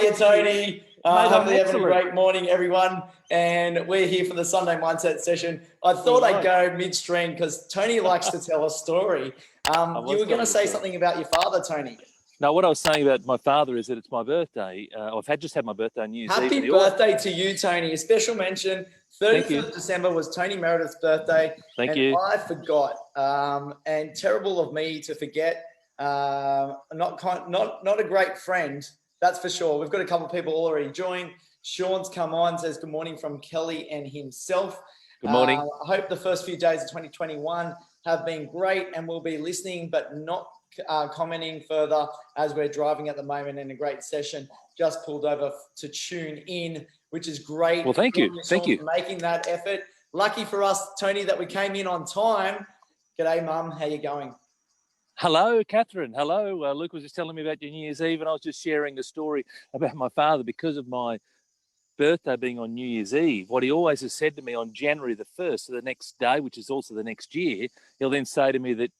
you, Tony? I'm Hopefully having a excellent. great morning, everyone. And we're here for the Sunday Mindset session. I thought I'd go midstream because Tony likes to tell a story. You were going to say something about your father, Tony. No, what I was saying about my father is that it's my birthday. I've just had my birthday on New Year's Eve. Happy birthday to you, Tony. A special mention. 30th of December was Tony Meredith's birthday. Thank you. I forgot. And terrible of me to forget. Not a great friend, that's for sure. We've got a couple of people already joined. Sean's come on, says good morning from Kelly and himself. Good morning. I hope the first few days of 2021 have been great, and we'll be listening but not commenting further as we're driving at the moment in a great session. Just pulled over to tune in, which is great. Well, thank you. Thank you for making that effort. Lucky for us, Tony, that we came in on time. G'day, Mum. How you going? Hello, Catherine. Hello. Luke was just telling me about your New Year's Eve, and I was just sharing a story about my father because of my birthday being on New Year's Eve. What he always has said to me on January the 1st, so the next day, which is also the next year, he'll then say to me that,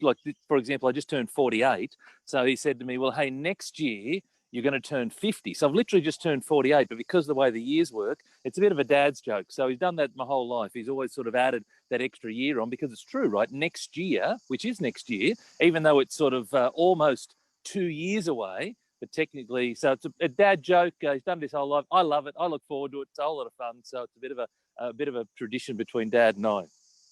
like, for example, I just turned 48. So he said to me, well, hey, next year you're going to turn 50. So I've literally just turned 48, but because of the way the years work, it's a bit of a dad's joke. So he's done that my whole life. He's always sort of added that extra year on because it's true, right? Next year, which is next year, even though it's sort of almost 2 years away, but technically, so it's a dad joke. He's done this whole life. I love it. I look forward to it. It's a whole lot of fun. So it's a bit of a tradition between Dad and I.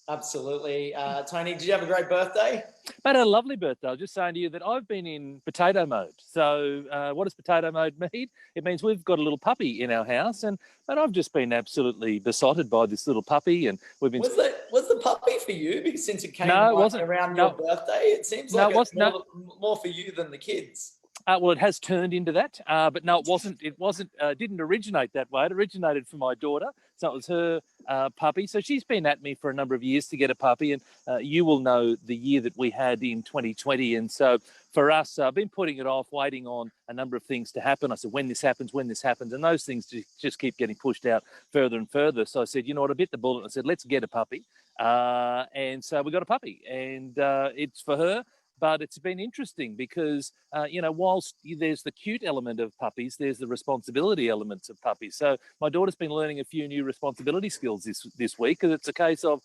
Absolutely. Tony, did you have a great birthday? I had a lovely birthday. I was just saying to you that I've been in potato mode. So what does potato mode mean? It means we've got a little puppy in our house, and I've just been absolutely besotted by this little puppy. And we've been. Was the puppy for you? Because since it came around your birthday, it seems like it's more for you than the kids. Well, it has turned into that, but no, it wasn't. It didn't originate that way. It originated from my daughter, so it was her puppy. So she's been at me for a number of years to get a puppy, and you will know the year that we had in 2020. And so for us, I've been putting it off, waiting on a number of things to happen. I said, when this happens, and those things just keep getting pushed out further and further. So I said, you know what, I bit the bullet. I said, let's get a puppy, and so we got a puppy, and it's for her. But it's been interesting because, whilst there's the cute element of puppies, there's the responsibility elements of puppies. So my daughter's been learning a few new responsibility skills this week, because it's a case of,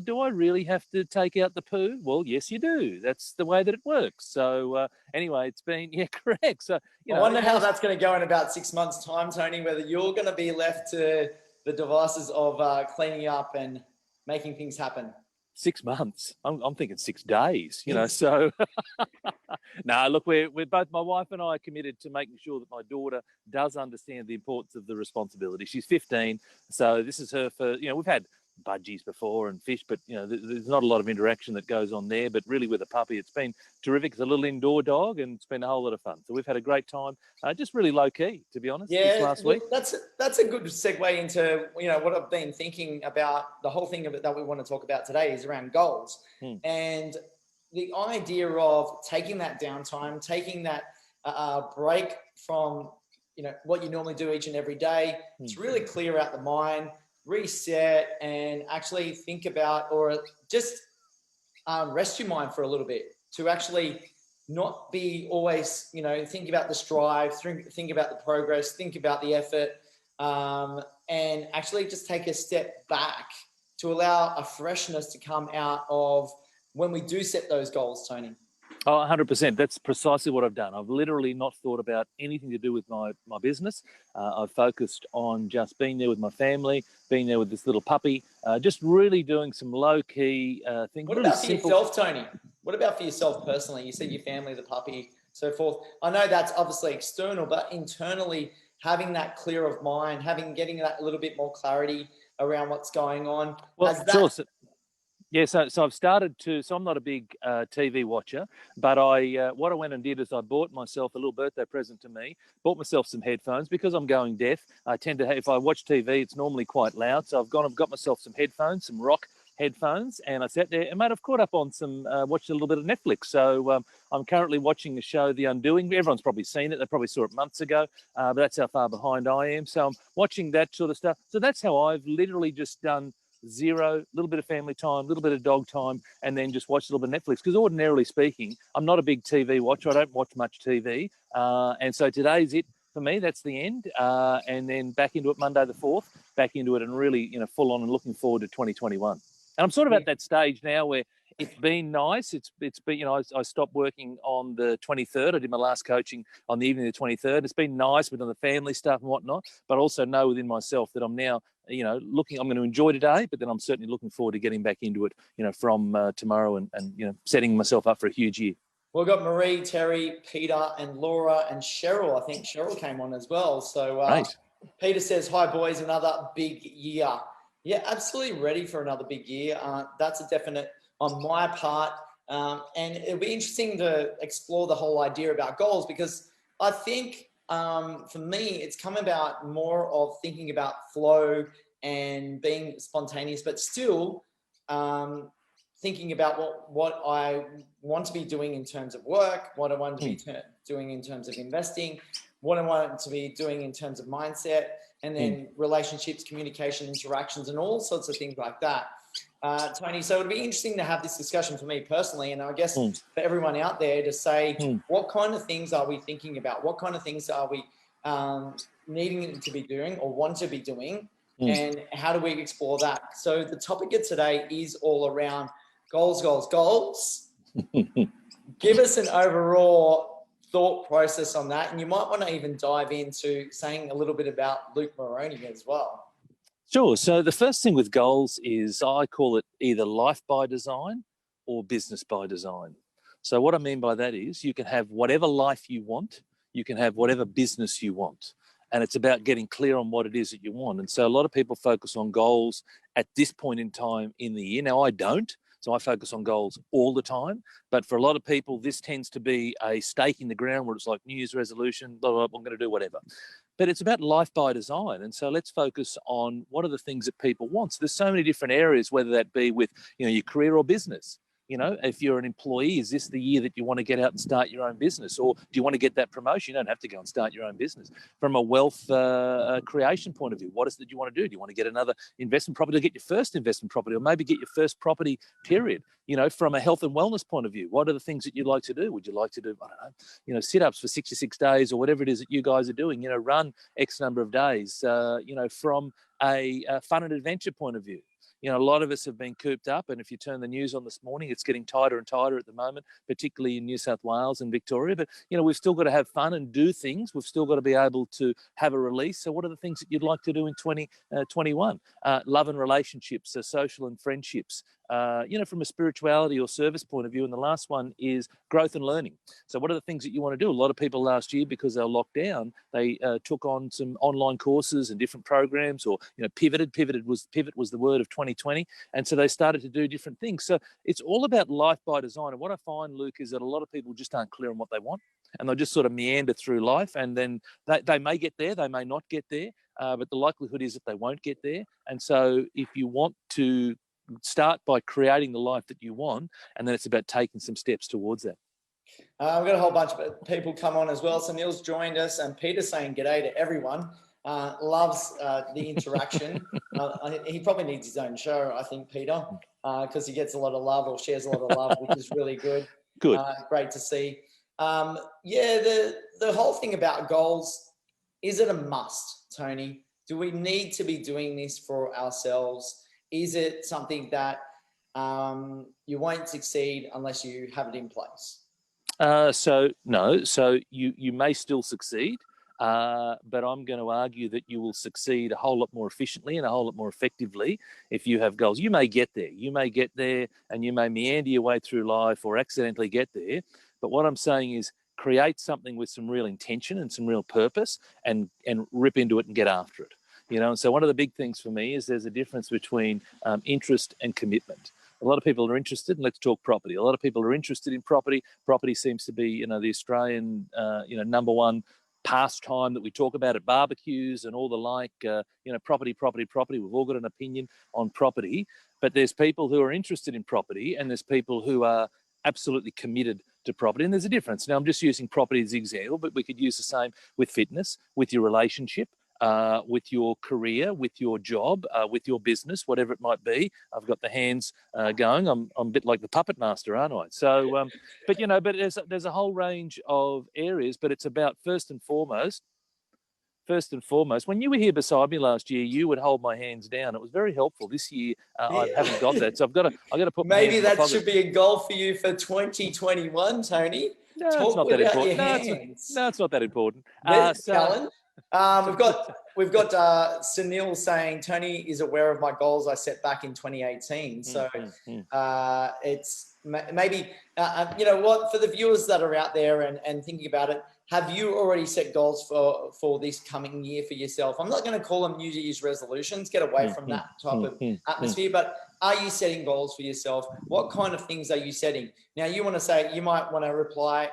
do I really have to take out the poo? Well, yes, you do. That's the way that it works. So anyway, it's been, correct. So, I wonder how that's going to go in about 6 months' time, Tony, whether you're going to be left to the devices of cleaning up and making things happen. 6 months. I'm thinking 6 days, so no, look, we're both, my wife and I are committed to making sure that my daughter does understand the importance of the responsibility. She's 15. So this is her for, we've had budgies before and fish, but there's not a lot of interaction that goes on there. But really with a puppy, it's been terrific. It's a little indoor dog, and it's been a whole lot of fun. So we've had a great time, just really low key, to be honest. This last week. That's a good segue into what I've been thinking about. The whole thing of it that we want to talk about today is around goals, and the idea of taking that downtime, taking that break from what you normally do each and every day to really clear out the mind, reset, and actually think about, or just rest your mind for a little bit, to actually not be always, think about the strive, think about the progress, think about the effort, and actually just take a step back to allow a freshness to come out of when we do set those goals, Tony. Oh, 100%. That's precisely what I've done. I've literally not thought about anything to do with my business. I've focused on just being there with my family, being there with this little puppy, just really doing some low-key things. What about for yourself, Tony? What about for yourself personally? You said your family, the puppy, so forth. I know that's obviously external, but internally, having that clear of mind, getting that little bit more clarity around what's going on. Well, sure. Yeah, so I've started to. So I'm not a big TV watcher, but what I went and did is I bought myself a little birthday present to me. Bought myself some headphones because I'm going deaf. I tend to, if I watch TV, it's normally quite loud. So I've got myself some headphones, some rock headphones, and I sat there and mate, I've caught up on watched a little bit of Netflix. So I'm currently watching the show The Undoing. Everyone's probably seen it. They probably saw it months ago, but that's how far behind I am. So I'm watching that sort of stuff. So that's how I've literally just done zero, a little bit of family time, a little bit of dog time, and then just watch a little bit of Netflix. Because ordinarily speaking, I'm not a big TV watcher. I don't watch much TV. And so today's it. for me. That's the end. And then back into it Monday the 4th, back into it and really, full on and looking forward to 2021. And I'm sort of at that stage now where it's been nice. It's been, I stopped working on the 23rd. I did my last coaching on the evening of the 23rd. It's been nice. We've done the family stuff and whatnot, but also know within myself that I'm now, I'm going to enjoy today, but then I'm certainly looking forward to getting back into it, from tomorrow and setting myself up for a huge year. We've got Marie, Terry, Peter, and Laura, and Cheryl. I think Cheryl came on as well. So right. Peter says, hi, boys, another big year. Yeah, absolutely ready for another big year. That's a definite on my part. And it'll be interesting to explore the whole idea about goals, because I think for me, it's come about more of thinking about flow and being spontaneous, but still thinking about what I want to be doing in terms of work, what I want to be doing in terms of investing, what I want to be doing in terms of mindset, and then relationships, communication, interactions, and all sorts of things like that. Tony, so it'd be interesting to have this discussion for me personally, and I guess for everyone out there to say, what kind of things are we thinking about? What kind of things are we needing to be doing or want to be doing? And how do we explore that? So the topic of today is all around goals. Give us an overall thought process on that. And you might want to even dive into saying a little bit about Luke Moroney as well. Sure. So the first thing with goals is I call it either life by design or business by design. So what I mean by that is you can have whatever life you want, you can have whatever business you want. And it's about getting clear on what it is that you want. And so a lot of people focus on goals at this point in time in the year. Now, I don't. So I focus on goals all the time. But for a lot of people, this tends to be a stake in the ground where it's like New Year's resolution, blah, blah, blah, I'm going to do whatever. But it's about life by design. And so let's focus on what are the things that people want. So there's so many different areas, whether that be with, your career or business. If you're an employee, is this the year that you want to get out and start your own business? Or do you want to get that promotion? You don't have to go and start your own business. From a wealth creation point of view, what is it that you want to do? Do you want to get another investment property, or get your first investment property, or maybe get your first property, period? From a health and wellness point of view, what are the things that you'd like to do? Would you like to do, I don't know, sit-ups for 66 days or whatever it is that you guys are doing, run X number of days, from a fun and adventure point of view. A lot of us have been cooped up, and if you turn the news on this morning, it's getting tighter and tighter at the moment, particularly in New South Wales and Victoria. But, we've still got to have fun and do things. We've still got to be able to have a release. So what are the things that you'd like to do in 2021? Love and relationships, social and friendships, from a spirituality or service point of view. And the last one is growth and learning. So what are the things that you want to do? A lot of people last year, because they were locked down, they took on some online courses and different programs, or, pivot was the word of 2020. And so they started to do different things. So it's all about life by design. And what I find, Luke, is that a lot of people just aren't clear on what they want, and they'll just sort of meander through life. And then they may get there, they may not get there, but the likelihood is that they won't get there. And so if you want to start by creating the life that you want, and then it's about taking some steps towards that. We've got a whole bunch of people come on as well. So Neil's joined us, and Peter's saying g'day to everyone. Loves the interaction. He probably needs his own show, I think, Peter, because he gets a lot of love, or shares a lot of love, which is really good. Good. Great to see. The whole thing about goals, is it a must, Tony? Do we need to be doing this for ourselves? Is it something that you won't succeed unless you have it in place? So no. So you may still succeed, but I'm going to argue that you will succeed a whole lot more efficiently and a whole lot more effectively if you have goals. You may get there, and you may meander your way through life or accidentally get there. But what I'm saying is create something with some real intention and some real purpose, and rip into it and get after it. And so one of the big things for me is there's a difference between interest and commitment. A lot of people are interested, and let's talk property. A lot of people are interested in property. Property seems to be, the Australian, number one pastime that we talk about at barbecues and all the like. Property. We've all got an opinion on property, but there's people who are interested in property, and there's people who are absolutely committed to property, and there's a difference. Now, I'm just using property as an example, but we could use the same with fitness, with your relationship, with your career, with your job, with your business, whatever it might be. I've got the hands going. I'm a bit like the puppet master, aren't I? So, but there's a whole range of areas, but it's about, first and foremost, first and foremost, when you were here beside me last year, you would hold my hands down. It was very helpful. This year, I haven't got that, so I've got to put my hands Maybe in my that pocket. should be a goal for you for 2021, Tony. No, Talk it's not that without important. your No, hands. it's not that important. There's the challenge. We've got Sunil saying Tony is aware of my goals I set back in 2018. So it's maybe you know what, for the viewers that are out there and thinking about it, have you already set goals for this coming year for yourself? I'm not going to call them New Year's resolutions. Get away from that type of atmosphere. But are you setting goals for yourself? What kind of things are you setting? Now, you might want to reply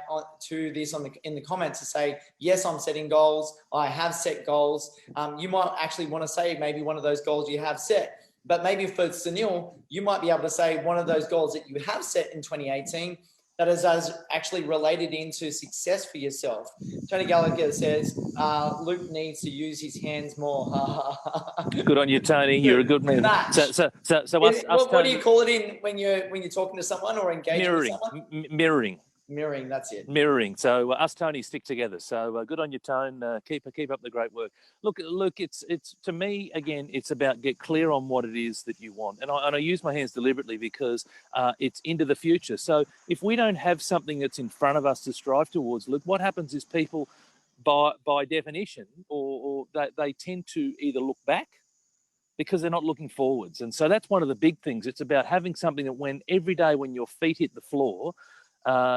to this in the comments to say, yes, I'm setting goals. I have set goals. You might actually want to say maybe one of those goals you have set. But maybe for Sunil, you might be able to say one of those goals that you have set in 2018 that is actually related into success for yourself. Tony Gallagher says, Luke needs to use his hands more. Good on you, Tony. You're a good man. What do you call it when you're talking to someone or engaging with someone? Mirroring, that's it. Mirroring. So us Tony stick together. So good on you, Tone. Keep up the great work. Look, it's to me again. It's about get clear on what it is that you want, and I use my hands deliberately because it's into the future. So if we don't have something that's in front of us to strive towards, look, what happens is people, by definition, or they tend to either look back because they're not looking forwards, and so that's one of the big things. It's about having something that every day when your feet hit the floor.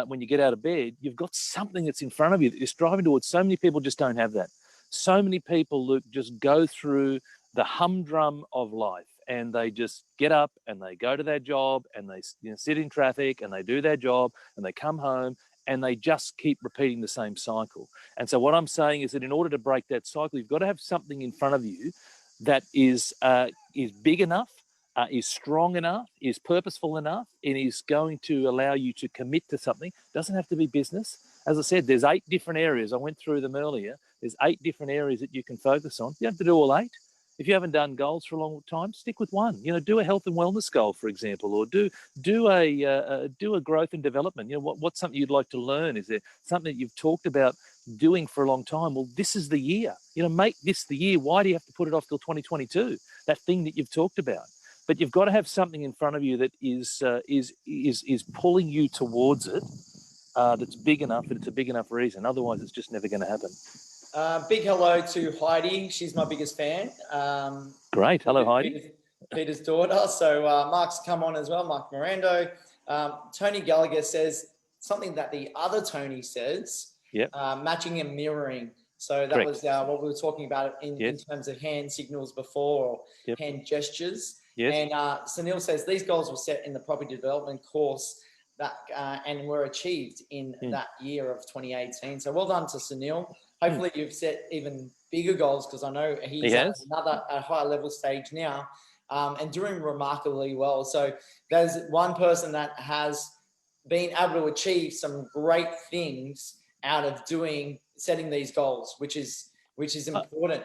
When you get out of bed, you've got something that's in front of you that you're striving towards. So many people just don't have that. So many people, Luke, just go through the humdrum of life and they just get up and they go to their job and they sit in traffic and they do their job and they come home and they just keep repeating the same cycle. And so what I'm saying is that in order to break that cycle, you've got to have something in front of you that is big enough, is strong enough, is purposeful enough, and is going to allow you to commit to something. Doesn't have to be business. As I said, there's 8 different areas. I went through them earlier. There's 8 different areas that you can focus on. You don't have to do all 8. If you haven't done goals for a long time, stick with one. Do a health and wellness goal, for example, or do a growth and development. What's something you'd like to learn? Is there something that you've talked about doing for a long time? Well, this is the year. Make this the year. Why do you have to put it off till 2022? That thing that you've talked about. But you've got to have something in front of you that is pulling you towards it. That's big enough, and it's a big enough reason. Otherwise, it's just never going to happen. Big hello to Heidi. She's my biggest fan. Great. Hello, Heidi. Peter's daughter. So Mark's come on as well, Mark Mirando. Tony Gallagher says something that the other Tony says, matching and mirroring. So that was what we were talking about in terms of hand signals before, or hand gestures. Yes. And Sunil says these goals were set in the property development course and were achieved in that year of 2018. So well done to Sunil. Hopefully you've set even bigger goals, because I know he's at a higher level stage now and doing remarkably well. So there's one person that has been able to achieve some great things out of setting these goals, which is important.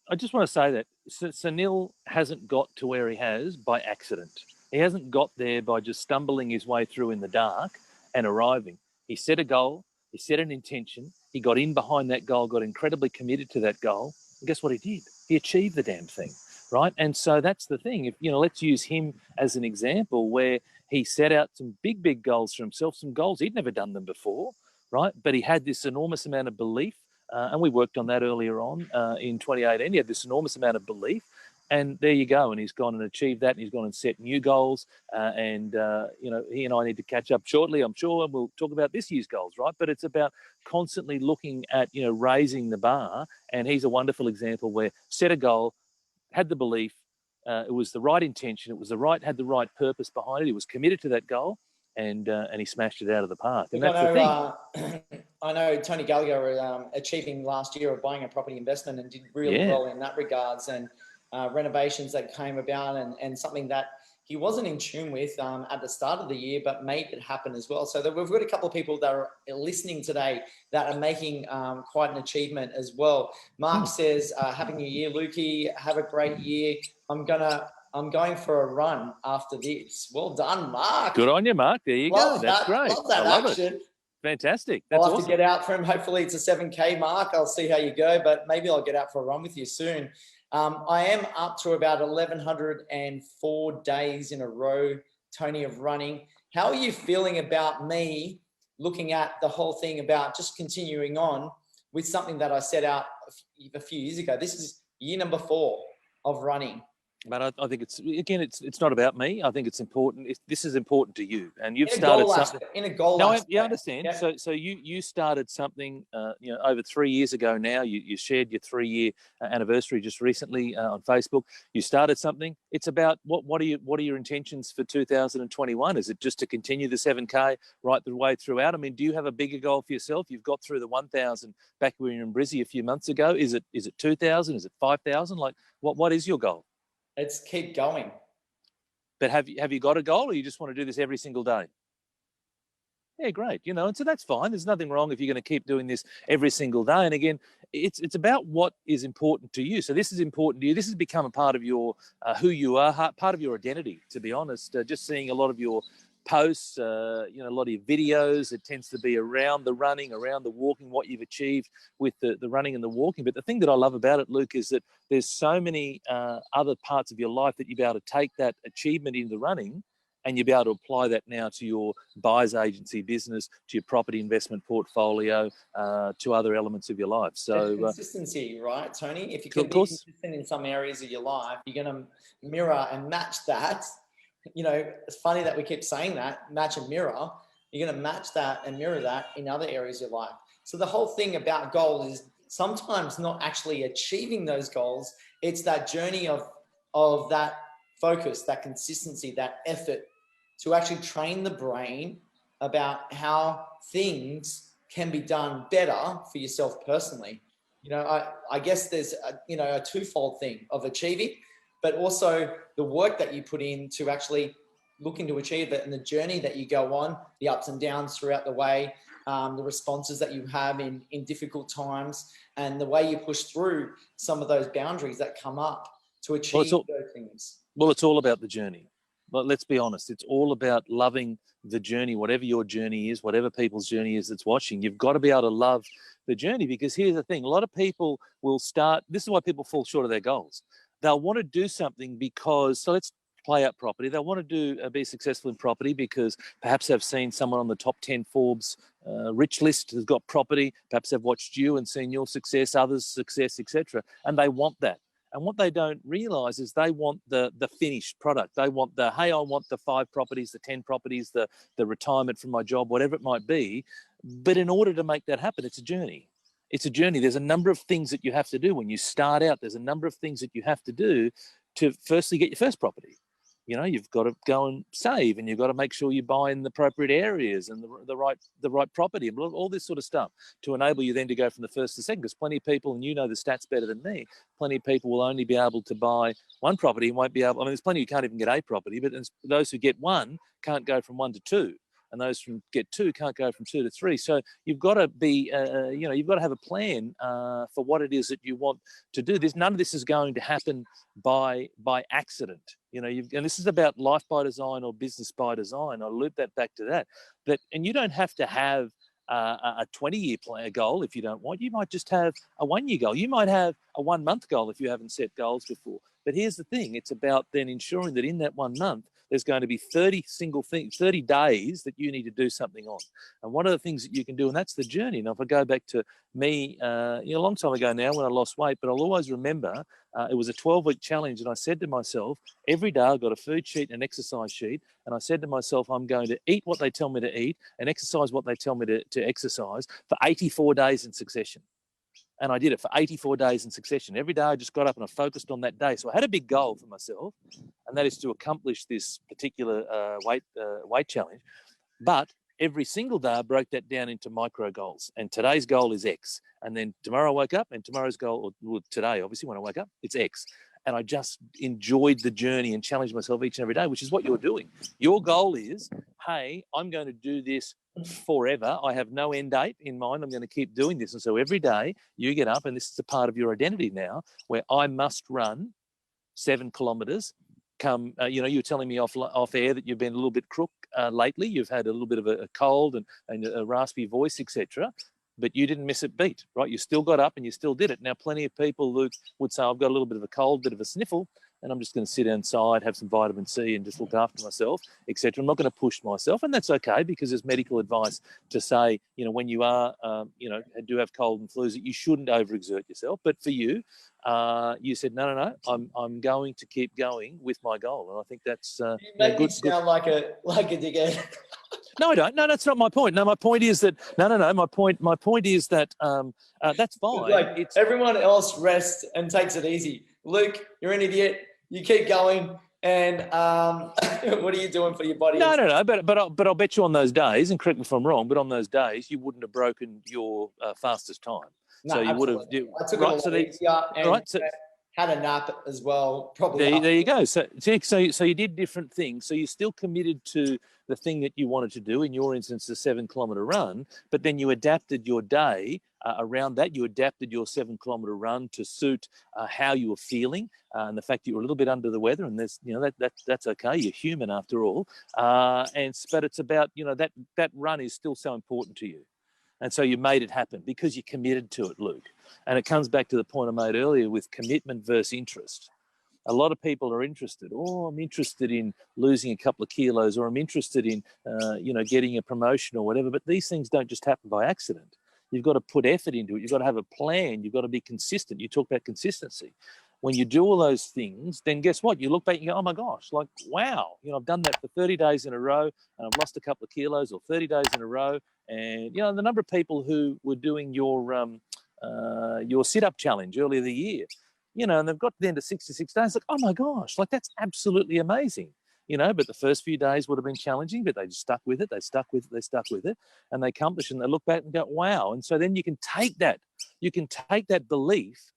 I just want to say that Sunil hasn't got to where he has by accident. He hasn't got there by just stumbling his way through in the dark and arriving. He set a goal. He set an intention. He got in behind that goal, got incredibly committed to that goal. And guess what he did? He achieved the damn thing, right? And so that's the thing. Let's use him as an example where he set out some big goals for himself, some goals. He'd never done them before, right? But he had this enormous amount of belief. And we worked on that earlier on in 2018. He had this enormous amount of belief. And there you go. And he's gone and achieved that. And he's gone and set new goals. He and I need to catch up shortly, I'm sure. And we'll talk about this year's goals, right? But it's about constantly looking at, raising the bar. And he's a wonderful example where set a goal, had the belief, it was the right intention, had the right purpose behind it. He was committed to that goal. And he smashed it out of the park. And that's the thing. I know Tony Gallagher achieving last year of buying a property investment and did really well in that regards, and renovations that came about and something that he wasn't in tune with at the start of the year, but made it happen as well. So we've got a couple of people that are listening today that are making quite an achievement as well. Mark says, Happy New Year, Lukey. Have a great year. I'm going for a run after this. Well done, Mark. Good on you, Mark. There you go. That's great. Love that action. Fantastic. That's I'll have awesome. to get out for him. Hopefully it's a 7K mark. I'll see how you go, but maybe I'll get out for a run with you soon. I am up to about 1,104 days in a row, Tony, of running. How are you feeling about me looking at the whole thing about just continuing on with something that I set out a few years ago? This is year number 4 of running. But I think it's not about me. I think it's important. This is important to you, and you've In a started goal something. aspect, in a goal No, aspect. you understand. Yeah. So you started something, over 3 years ago now. You shared your 3-year anniversary just recently on Facebook. You started something. It's about what are your intentions for 2021? Is it just to continue the 7K right the way throughout? I mean, do you have a bigger goal for yourself? You've got through the 1,000 back when you were in Brizzy a few months ago. Is it 2,000? Is it 5,000? Like what is your goal? Let's keep going. But have you got a goal, or you just want to do this every single day? Yeah, great. And so that's fine. There's nothing wrong if you're going to keep doing this every single day. And again, it's about what is important to you. So this is important to you. This has become a part of your who you are, part of your identity. To be honest, just seeing a lot of your posts, a lot of your videos, it tends to be around the running, around the walking, what you've achieved with the running and the walking. But the thing that I love about it, Luke, is that there's so many other parts of your life that you'll be able to take that achievement into running, and you'll be able to apply that now to your buyer's agency business, to your property investment portfolio, to other elements of your life. So consistency, right, Tony? If you can be consistent in some areas of your life, you're going to mirror and match that. It's funny that we keep saying that, match and mirror. You're going to match that and mirror that in other areas of your life. So the whole thing about goals is sometimes not actually achieving those goals. It's that journey of that focus, that consistency, that effort to actually train the brain about how things can be done better for yourself personally. I guess there's a twofold thing of achieving, but also the work that you put in to actually looking to achieve it, and the journey that you go on, the ups and downs throughout the way, the responses that you have in difficult times, and the way you push through some of those boundaries that come up to achieve those things. Well, it's all about the journey. But let's be honest, it's all about loving the journey, whatever your journey is, whatever people's journey is that's watching. You've got to be able to love the journey, because here's the thing. A lot of people will start, this is why people fall short of their goals. They'll want to do something because, so let's play out property. They'll want to be successful in property because perhaps they've seen someone on the top 10 Forbes rich list has got property. Perhaps they've watched you and seen your success, others' success, etc. And they want that. And what they don't realise is they want the finished product. They want hey, I want the 5 properties, the 10 properties, the retirement from my job, whatever it might be. But in order to make that happen, it's a journey. It's a journey. There's a number of things that you have to do when you start out. There's a number of things that you have to do to firstly get your first property. You've got to go and save, and you've got to make sure you buy in the appropriate areas and the right property, and all this sort of stuff to enable you then to go from the first to second. Because plenty of people, and you know the stats better than me, plenty of people will only be able to buy one property and won't be able. I mean, there's plenty who can't even get a property, but those who get one can't go from 1 to 2. And those who get 2 can't go from 2 to 3. So you've got to be, you've got to have a plan for what it is that you want to do. None of this is going to happen by accident. And this is about life by design or business by design. I loop that back to that. And you don't have to have a 20-year plan goal if you don't want. You might just have a 1-year goal. You might have a 1-month goal if you haven't set goals before. But here's the thing. It's about then ensuring that in that 1 month, there's going to be 30 days that you need to do something on. And one of the things that you can do, and that's the journey. Now, if I go back to me, a long time ago now when I lost weight, but I'll always remember it was a 12-week challenge. And I said to myself, every day I've got a food sheet and an exercise sheet. And I said to myself, I'm going to eat what they tell me to eat and exercise what they tell me to exercise for 84 days in succession. And I did it for 84 days in succession. Every day I just got up and I focused on that day. So I had a big goal for myself, and that is to accomplish this particular weight challenge. But every single day I broke that down into micro goals. And today's goal is X. And then tomorrow I woke up, and tomorrow's goal, or today, obviously, when I wake up, it's X. And I just enjoyed the journey and challenged myself each and every day, which is what you're doing. Your goal is, hey, I'm going to do this forever. I have no end date in mind. I'm going to keep doing this. And so every day you get up, and this is a part of your identity now, where I must run 7 kilometers come, you know, you were telling me off air that you've been a little bit crook lately. You've had a little bit of a cold and a raspy voice, etc. But you didn't miss a beat, right? You still got up and you still did it. Now, plenty of people, Luke, would say, I've got a little bit of a cold, bit of a sniffle, and I'm just going to sit inside, have some vitamin C and just look after myself, etc. I'm not going to push myself. And that's okay, because there's medical advice to say, you know, when you are, you know, do have cold and flus, that you shouldn't overexert yourself. But for you, you said, no, I'm going to keep going with my goal. And I think that's you make good. me sound like a dickhead. No, I don't. No, that's not my point. No, my point is that no. My point is that that's fine. Like, everyone else rests and takes it easy. Luke, you're an idiot. You keep going. And what are you doing for your body? No. But I'll bet you on those days, and correct me if I'm wrong, but on those days you wouldn't have broken your fastest time. No, so you would have. I took it a lot easier and had a nap as well. Probably. There you go. So you did different things. So you still committed to the thing that you wanted to do. In your instance, the 7-kilometre run. But then you adapted your day around that. You adapted your 7-kilometre run to suit how you were feeling and the fact that you were a little bit under the weather. And there's, you know, that's okay. You're human after all. But it's about, you know, that run is still so important to you. And so you made it happen because you committed to it, Luke. And it comes back to the point I made earlier with commitment versus interest. A lot of people are interested. Oh, I'm interested in losing a couple of kilos, or I'm interested in, you know, getting a promotion or whatever. But these things don't just happen by accident. You've got to put effort into it. You've got to have a plan. You've got to be consistent. You talk about consistency. When you do all those things, then guess what? You look back and you go, oh my gosh, like, wow, you know, I've done that for 30 days in a row and I've lost a couple of kilos, or 30 days in a row. And, you know, the number of people who were doing your sit-up challenge earlier the year, you know, and they've got to the end of 66 days, like, oh my gosh, like, that's absolutely amazing. You know, but the first few days would have been challenging, but they just stuck with it. They stuck with it, and they accomplished it, and they look back and go, wow. And so then you can take that belief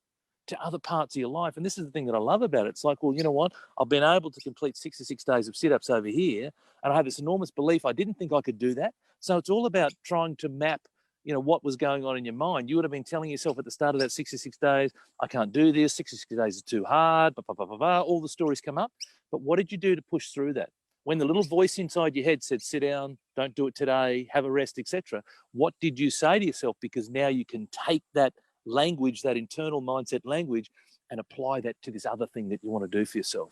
to other parts of your life. And this is the thing that I love about it. It's like, well, you know what? I've been able to complete 66 days of sit-ups over here, and I have this enormous belief. I didn't think I could do that. So it's all about trying to map, you know, what was going on in your mind. You would have been telling yourself at the start of that 66 days, I can't do this, 66 days is too hard, all the stories come up. But what did you do to push through that? When the little voice inside your head said, sit down, don't do it today, have a rest, etc., what did you say to yourself? Because now you can take that language, that internal mindset language, and apply that to this other thing that you want to do for yourself.